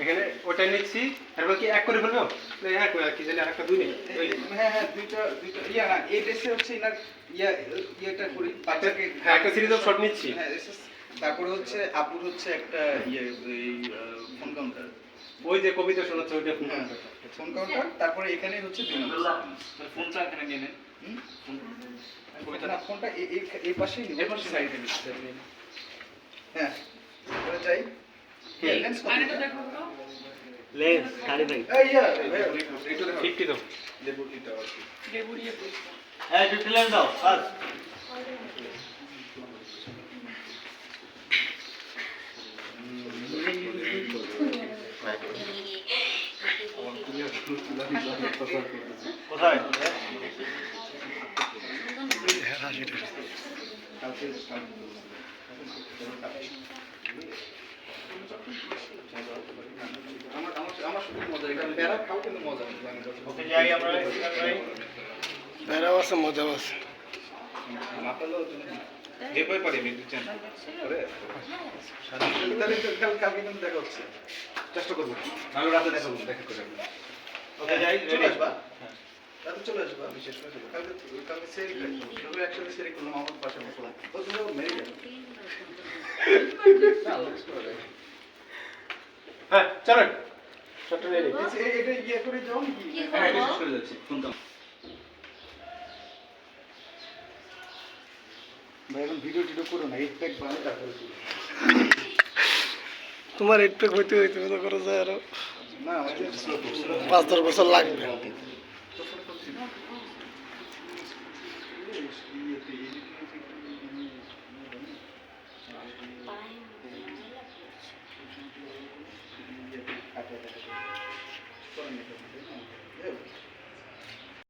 এখানে ওটা নিচ্ছি তারপর কি এক করে ফেলবো এক কি জানি আরেকটা দুই নেই হ্যাঁ হ্যাঁ দুইটা ইয়া না এই ড্রেসে হচ্ছে ইনার ইয়েটা করি বাচ্চাকে হ্যাঁ একটা সিরিজ অফ শট নিচ্ছি। হ্যাঁ তারপরে হচ্ছে আপুর হচ্ছে একটা এই ফোন কাউন্টার ওই যে কবিতা শোনাচ্ছে ওইটা ফোন কাউন্টার তারপরে এখানে হচ্ছে দুই নম্বর ফোনটা এখানে নিয়ে নেন। না ফোনটা এই পাশেই নিব এই পাশে সাইডে নিব হ্যাঁ চলে যাই লেন্স আরেকটা দেখো তো। লেন্স খালি ভাই এই ইয়া একটু 50 দাও লেবুটিটা আছে লেবুরিয়ে বলছি। এই দুটো লেন্স দাও বাস কোথায় কালকে আমার শুধু মজা এটা বেড়া খাও কিন্তু মজা ওকে যাই আমরা যাই বেড়াও আছে মজাও আছে মাতালো দেখতে পারি আমি একটু চেঞ্জ করে তাহলে তো কালকে কিন্তু দেখা হচ্ছে চেষ্টা করব আমি রাতে দেখাবো দেখা করে ওকে যাই চলে আসবা রাতে চলে আসবা বিশেষ করে কালকে সেরি সবাই একসাথে সেরি করলাম আমার পাশে বসলাম ও তুমি মেরে যাবে হ্যাঁ চলেন শটটা নিয়ে নিই এটা ইয়ে করে যাও নাকি হ্যাঁ এটা শেষ করে যাচ্ছি ফোন দাও ভাই এখন ভিডিও টিডিও করো না 8 প্যাক বানাই তারপরে তোমার 8 প্যাক হইতে হইতে মনে করো যায় আরো না আমাদের স্লো 5-10 বছর লাগবে